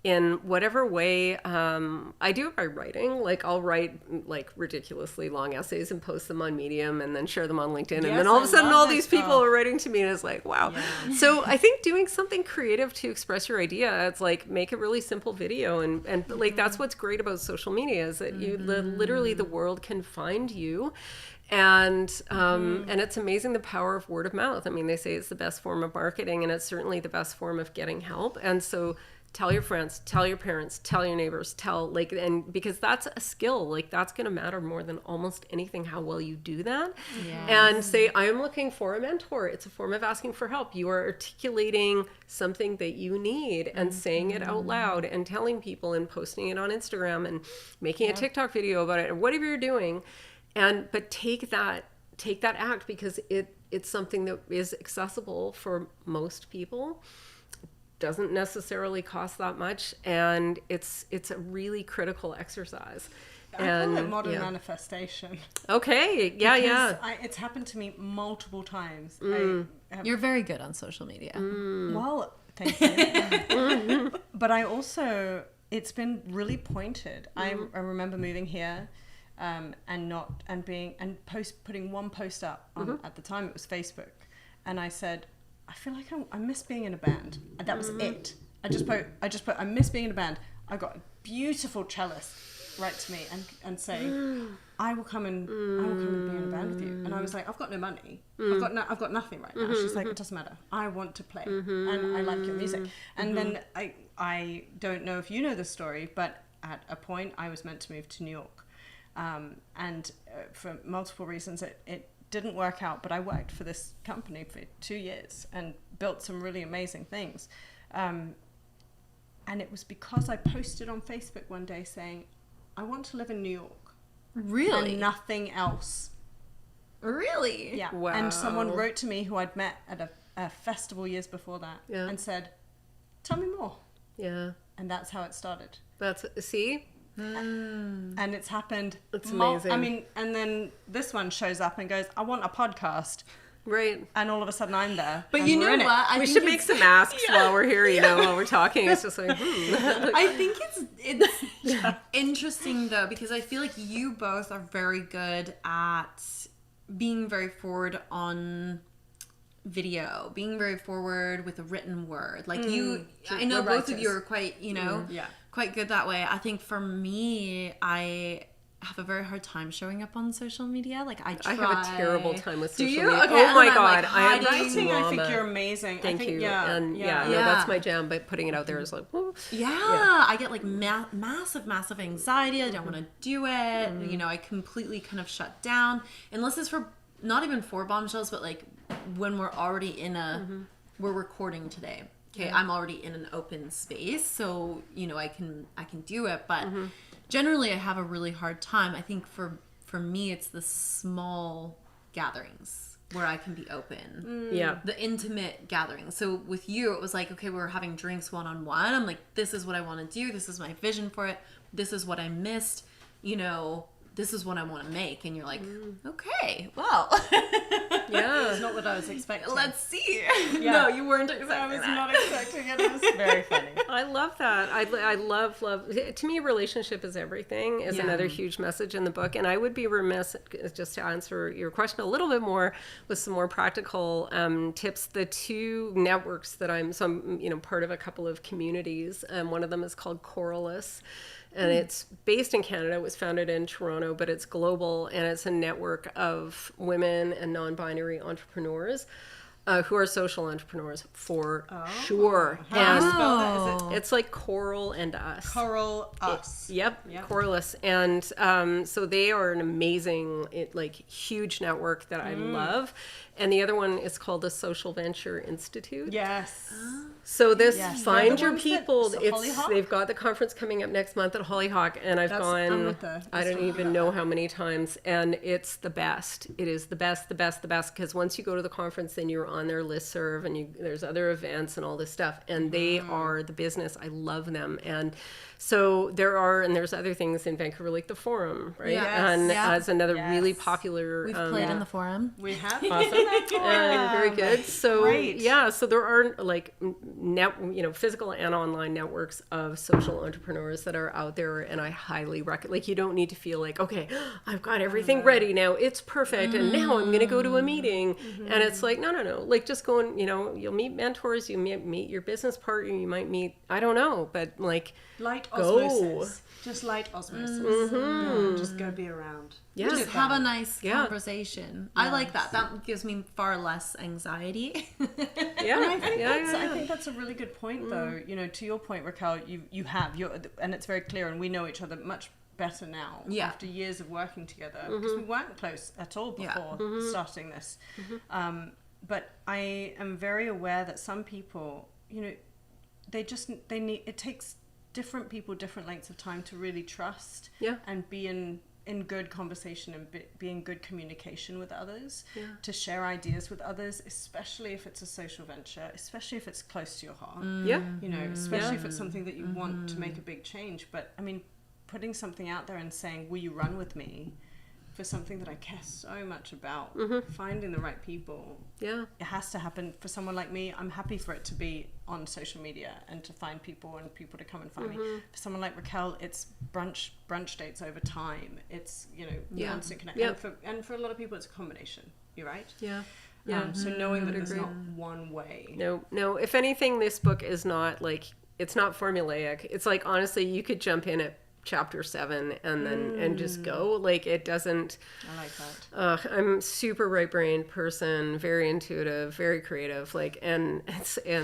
in whatever way. I do it by writing. Like, I'll write like ridiculously long essays and post them on Medium and then share them on LinkedIn. And then all of a sudden all these people are writing to me, and it's like, wow. Yeah. So I think doing something creative to express your idea, it's like, make a really simple video. And like, that's what's great about social media, is that you literally, the world can find you. And it's amazing, the power of word of mouth. I mean, they say it's the best form of marketing, and it's certainly the best form of getting help. And so tell your friends, tell your parents, tell your neighbors, and because that's a skill, like, that's going to matter more than almost anything, how well you do that. Yes. And say, I am looking for a mentor. It's a form of asking for help. You are articulating something that you need and saying it out loud and telling people and posting it on Instagram and making a TikTok video about it, or whatever you're doing. But take that act, because it's something that is accessible for most people. Doesn't necessarily cost that much, and it's a really critical exercise. I call it modern manifestation. Okay, yeah. It's happened to me multiple times. You're very good on social media. Well, thank you. But I also, it's been really pointed. I remember moving here, putting one post up on, at the time it was Facebook, and I said, I feel like I miss being in a band. And that was it. I just put, I miss being in a band. I got a beautiful cellist write to me and say, I will come and be in a band with you. And I was like, I've got no money. I've got nothing right now. She's like, it doesn't matter. I want to play, and I like your music. And then I don't know if you know the story, but at a point I was meant to move to New York, and for multiple reasons it didn't work out, but I worked for this company for 2 years and built some really amazing things. And it was because I posted on Facebook one day saying, I want to live in New York. Really? And nothing else. Really? Yeah. Wow. And someone wrote to me who I'd met at a festival years before that and said, tell me more. Yeah. And that's how it started. See? And it's happened. It's amazing. I mean, and then this one shows up and goes, I want a podcast. Right. And all of a sudden I'm there. But you know what? We should make some masks while we're here, while we're talking. It's just like, I think it's interesting, though, because I feel like you both are very good at being very forward on video, being very forward with a written word. Like I know both of you are quite, quite good that way. I think for me, I have a very hard time showing up on social media. Like, I try. I have a terrible time with social media. Okay, oh my God. Like, I am writing, I think you're amazing. Thank you. Yeah, and no, that's my jam, but putting it out there is like, woo. I get like massive anxiety. I don't want to do it. I completely kind of shut down, unless it's for, not even for Bombshells, but like when we're already in we're recording today. Okay, I'm already in an open space, so I can do it, but generally I have a really hard time. I think for me it's the small gatherings where I can be open. The intimate gatherings. So with you it was like, okay, we're having drinks one-on-one. I'm like, this is what I want to do. This is my vision for it. This is what I missed. this is what I want to make. And you're like, okay, well, Yeah. It's not what I was expecting. let's see. Yeah. No, you weren't I expecting was that. not expecting it. It was very funny. I love that. I love. To me, relationship is everything is Yeah. another huge message in the book. And I would be remiss, just to answer your question a little bit more with some more practical tips. The two networks that I'm part of a couple of communities. One of them is called Coralus. And it's based in Canada. It was founded in Toronto, but it's global, and it's a network of women and non-binary entrepreneurs who are social entrepreneurs for sure. How do you And spell that? Is it it's like Coral and Us. Coral Us? Yep, Yep. Coralus. And so they are an amazing, huge network that I love. And the other one is called the Social Venture Institute. Yes. So this Yes. Find They're the Your ones that- People. so It's Hollyhock? they've got the conference coming up next month at Hollyhock, and I've I'm gone. with her. I don't Let's even talk know about how many times, and it's the best. It is the best. Because once you go to the conference, then you're on their listserv, and there's other events and all this stuff, and they are the business. I love them, and so there's other things in Vancouver like the Forum, right? Yes. And Yeah. as another really Yes. popular. We've played in the forum. We have. And very good. So Great. yeah, so there are like physical and online networks of social entrepreneurs that are out there, and I highly recommend. Like, you don't need to feel like, okay, I've got everything ready now, it's perfect, and now I'm going to go to a meeting, and it's like, no. Like, just go and you'll meet mentors, you meet your business partner, you might meet, I don't know, but like, Light Go. osmosis. Just light osmosis. Yeah, just go be around. yeah, Just have a nice Yeah. conversation. I like that. That gives me far less anxiety. yeah, I think yeah, that's, yeah, I yeah. think that's a really good point, though. To your point, Raquel, and it's very clear, and we know each other much better now Yeah. after years of working together, because we weren't close at all before starting this. But I am very aware that some people, it takes different people different lengths of time to really trust Yeah. and be in good conversation and be in good communication with others, to share ideas with others, especially if it's a social venture, especially if it's close to your heart, Yeah. especially if it's something that you want to make a big change. But I mean, putting something out there and saying, will you run with me for something that I care so much about, finding the right people, Yeah. it has to happen. For someone like me, I'm happy for it to be on social media and to find people and people to come and find me. For someone like Raquel, it's brunch dates over time. It's constant connection. Yep. And for a lot of people, it's a combination. You're right. Yeah. Yeah. So knowing that it's not one way. No. If anything, this book is not it's not formulaic. It's like, honestly, you could jump in at chapter 7 and then and just go. Like, it doesn't. I like that. I'm super right-brained person, very intuitive, very creative. And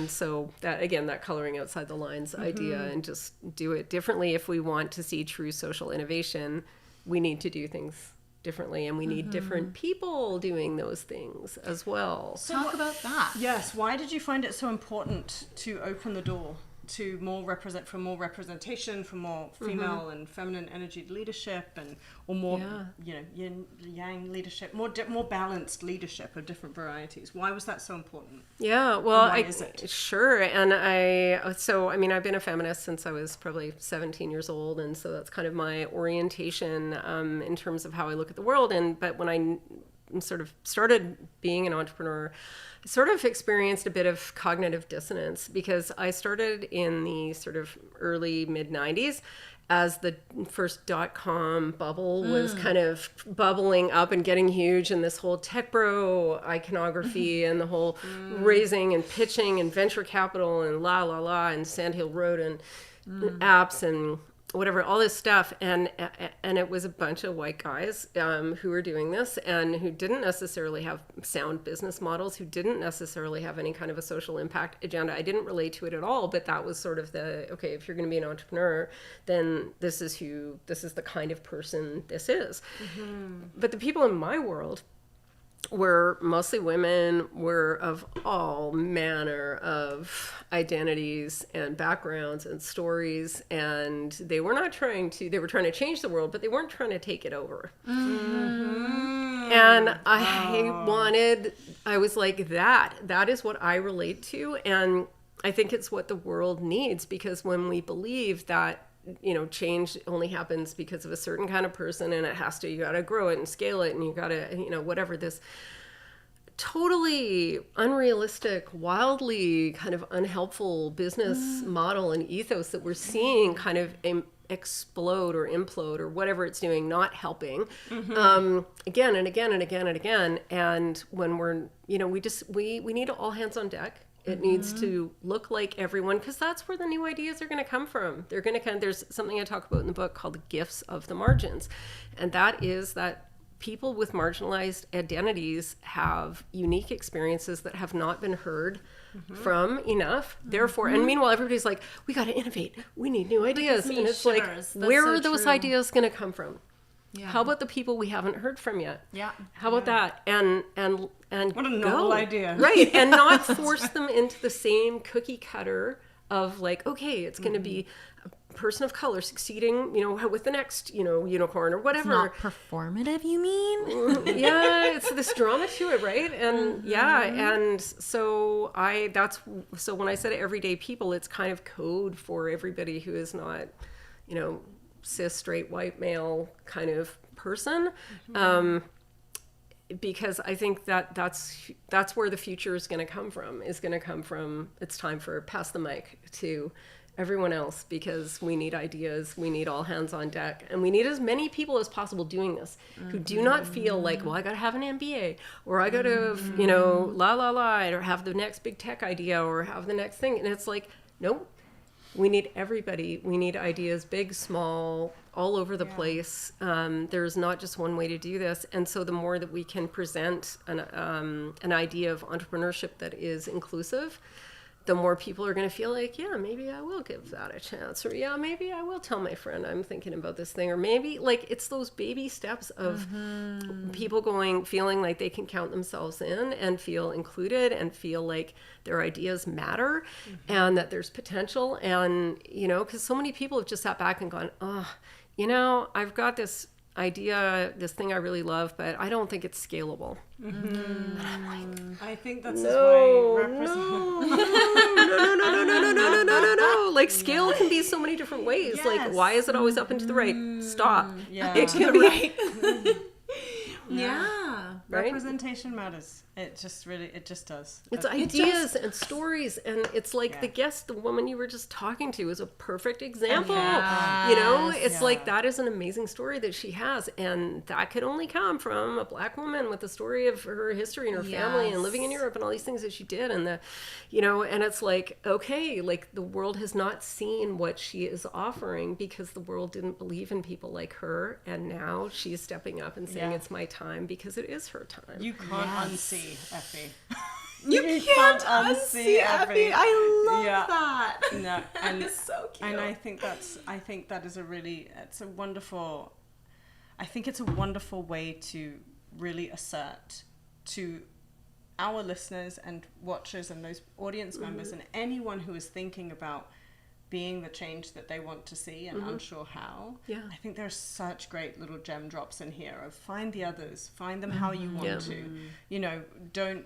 so that, again, that coloring outside the lines idea, and just do it differently. If we want to see true social innovation, we need to do things differently, and we need different people doing those things as well. Talk about that. Yes. Why did you find it so important to open the door to more representation, for more female and feminine energy leadership, or more yin yang leadership, more balanced leadership of different varieties? Why was that so important? Yeah, well, why is it? Sure. And I've been a feminist since I was probably 17 years old, and so that's kind of my orientation in terms of how I look at the world. But when I sort of started being an entrepreneur, I sort of experienced a bit of cognitive dissonance, because I started in the sort of early mid-90s as the first .com bubble was kind of bubbling up and getting huge, and this whole tech bro iconography and the whole raising and pitching and venture capital and and Sandhill Road and apps and whatever, all this stuff, and it was a bunch of white guys who were doing this, and who didn't necessarily have sound business models, who didn't necessarily have any kind of a social impact agenda. I didn't relate to it at all, but that was sort of okay, if you're going to be an entrepreneur, then this is the kind of person this is. But the people in my world were mostly women, were of all manner of identities and backgrounds and stories, and they were trying to change the world, but they weren't trying to take it over. And I was like, that is what I relate to, and I think it's what the world needs, because when we believe that change only happens because of a certain kind of person, and you got to grow it and scale it, and you got to, whatever, this totally unrealistic, wildly kind of unhelpful business model and ethos that we're seeing kind of explode or implode or whatever it's doing, not helping, again and again and again and again. And when we're, we need all hands on deck. It needs to look like everyone, because that's where the new ideas are going to come from. They're going to there's something I talk about in the book called the gifts of the margins. And that is that people with marginalized identities have unique experiences that have not been heard from enough. Therefore, and meanwhile, everybody's like, we got to innovate. We need new ideas. And it's like, where are those ideas going to come from? Yeah. How about the people we haven't heard from yet? Yeah. How about that? And what a novel idea. Right. And not force them into the same cookie cutter of like, okay, it's going to be a person of color succeeding, with the next, unicorn or whatever. It's not performative, you mean? Yeah, it's this drama to it, right? And and so when I said everyday people, it's kind of code for everybody who is not, cis, straight, white, male kind of person. Because I think that's where the future is going to come from. It's time for pass the mic to everyone else, because we need ideas. We need all hands on deck, and we need as many people as possible doing this who do not feel like, well, I got to have an MBA, or I got to, or have the next big tech idea, or have the next thing. And it's like, nope. We need everybody. We need ideas, big, small, all over the place. There's not just one way to do this. And so the more that we can present an idea of entrepreneurship that is inclusive, the more people are going to feel like, yeah, maybe I will give that a chance. Or yeah, maybe I will tell my friend I'm thinking about this thing. Or maybe like it's those baby steps of people feeling like they can count themselves in and feel included and feel like their ideas matter and that there's potential. And, because so many people have just sat back and gone, I've got this idea, this thing I really love, but I don't think it's scalable. And I'm like, I think that's no. Like scale can be so many different ways. Yes. Like, why is it always up and to the right? Stop. Yeah. It can be right. Yeah. Right? Representation matters. It just does. It's ideas and stories, and it's like the woman you were just talking to is a perfect example. It's like that is an amazing story that she has, and that could only come from a Black woman with the story of her history and her family and living in Europe and all these things that she did, and and it's like, okay, like the world has not seen what she is offering because the world didn't believe in people like her, and now she's stepping up and saying it's my time because it is her time. You can't unsee Effie. You can't unsee Effie. I love that. No, and it's so cute. And I think that is it's a wonderful way to really assert to our listeners and watchers and those audience members and anyone who is thinking about being the change that they want to see and unsure how. Yeah. I think there's such great little gem drops in here of find the others, find them how you want to. Don't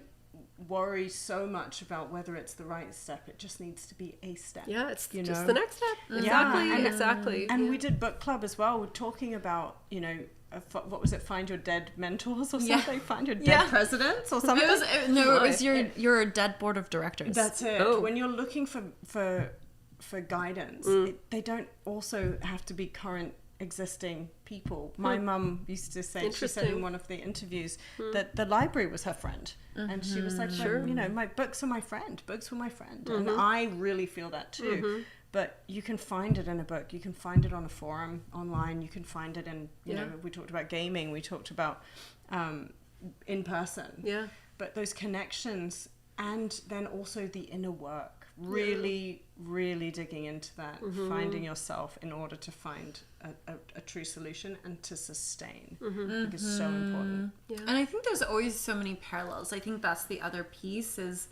worry so much about whether it's the right step. It just needs to be a step. Yeah, it's just the next step. Exactly. And we did book club as well. We're talking about, what was it? Find your dead mentors or something. Yeah. Find your dead presidents or something. It was your dead board of directors. That's it. Oh. When you're looking for guidance, they don't also have to be current existing people. My mum used to say, she said in one of the interviews that the library was her friend, and she was like, my books are my friend. Books were my friend, and I really feel that too. But you can find it in a book. You can find it on a forum online. You can find it in, we talked about gaming. We talked about in person. Yeah. But those connections, and then also the inner work. Really digging into that, finding yourself in order to find a true solution and to sustain. I think it's so important. Yeah. And I think there's always so many parallels. I think that's the other piece is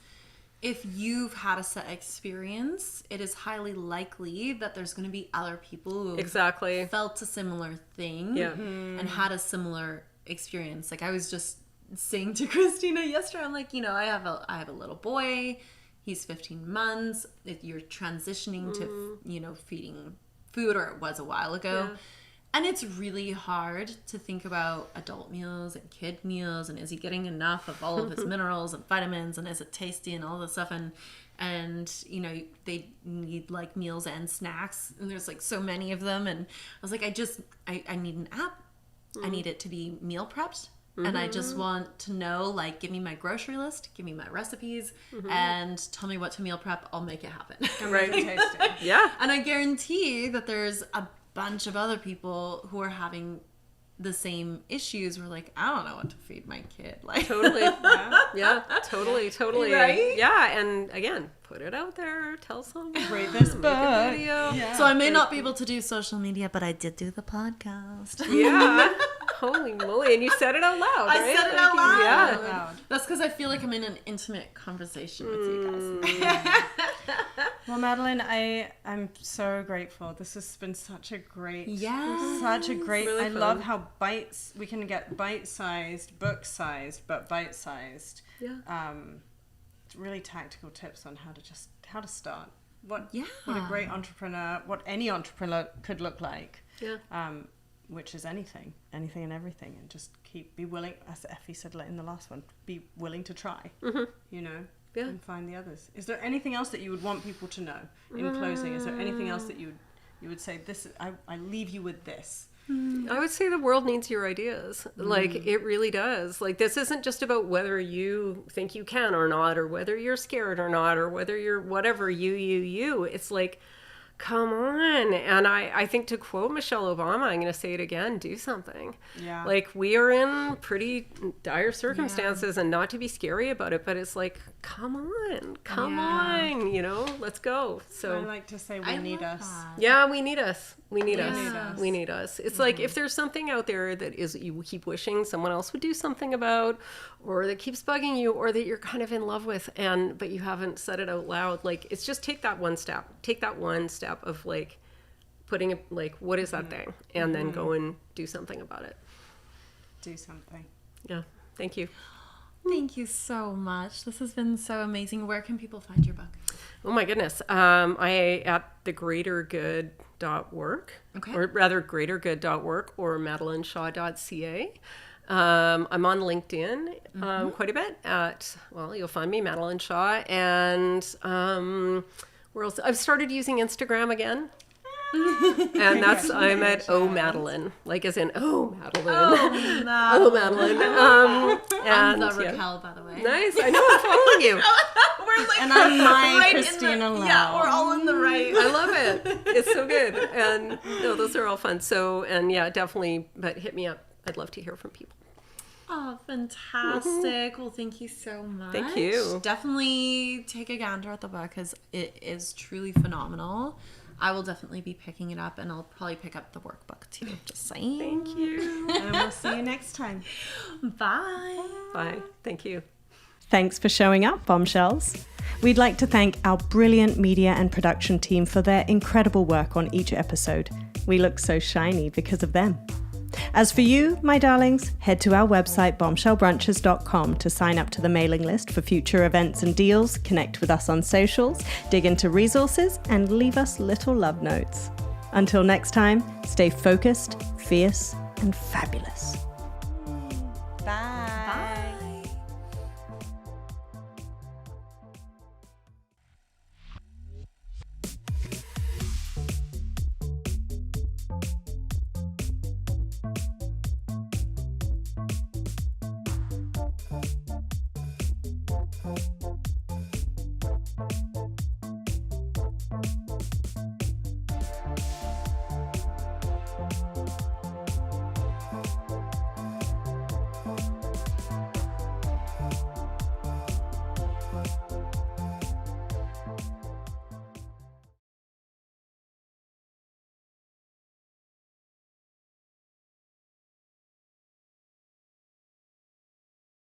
if you've had a set experience, it is highly likely that there's going to be other people who felt a similar thing and had a similar experience. Like I was just saying to Christina yesterday, I'm like, I have a little boy. He's 15 months. If you're transitioning to, feeding food, or it was a while ago. Yeah. And it's really hard to think about adult meals and kid meals, and is he getting enough of all of his minerals and vitamins, and is it tasty and all this stuff, and you know, they need like meals and snacks, and there's like so many of them, and I was like, I need an app. I need it to be meal prepped. And I just want to know, like, give me my grocery list, give me my recipes, and tell me what to meal prep. I'll make it happen. Right. Tasty. Yeah. And I guarantee that there's a bunch of other people who are having the same issues. We're like, I don't know what to feed my kid. Like, Totally. Yeah, totally. Right? Yeah, and again, put it out there. Tell someone. Read this Make book. a video. Yeah. so I may not be able to do social media, but I did do the podcast. Yeah. Holy moly. And you said it out loud, I right? said it out loud. Yeah. Loud. That's because I feel like I'm in an intimate conversation with you guys. Well, Madeleine, I'm so grateful. This has been such a great, Yes. such a great. Really I fun. love how we can get bite-sized, book-sized, but bite-sized. Yeah. Really tactical tips on how to start. What Yeah. a great entrepreneur, what any entrepreneur could look like. Yeah. Which is anything and everything, and just be willing, as Effie said in the last one, be willing to try, you know, Yeah. and find the others. Is there anything else that you would want people to know in closing? Is there anything else that you would say, I leave you with this? I would say the world needs your ideas. Like, it really does. Like, this isn't just about whether you think you can or not, or whether you're scared or not, or whether you're whatever, you. It's like, come on. And I think, to quote Michelle Obama, I'm going to say it again, do something. Yeah. Like, we are in pretty dire circumstances, and not to be scary about it, but it's like, come on, you know, let's go. So I like to say we need us. yeah, we need us. We need us. need us. We need us. It's like, if there's something out there that is you keep wishing someone else would do something about, or that keeps bugging you, or that you're kind of in love with, but you haven't said it out loud, like, it's just take that one step. Take that one step of like putting it, like, what is that thing? And then go and do something about it. Do something. Yeah. Thank you. Thank you so much. This has been so amazing. Where can people find your book? Oh my goodness. I at thegreatergood.work, Okay. or rather greatergood.work or madeleineshaw.ca. I'm on LinkedIn quite a bit you'll find me, Madeleine Shaw. And where else? I've started using Instagram again. And I'm at Madeleine, like as in Madeleine. Oh, Madeleine. I'm And the Raquel, by the way. nice. I know, I'm following you. We're like And I'm my right in Christina Lau. Yeah, we're all in the right. I love it. It's so good. And no, those are all fun. So, and yeah, definitely, but hit me up. I'd love to hear from people. Oh, fantastic. Well, thank you so much. Thank you. Definitely take a gander at the book, because it is truly phenomenal. I will definitely be picking it up, and I'll probably pick up the workbook too. Just saying. Thank you. And we'll see you next time. Bye. Bye. Thank you. Thanks for showing up, Bombshells. We'd like to thank our brilliant media and production team for their incredible work on each episode. We look so shiny because of them. As for you, my darlings, head to our website bombshellbrunches.com to sign up to the mailing list for future events and deals, connect with us on socials, dig into resources, and leave us little love notes. Until next time, stay focused, fierce, and fabulous. Bye.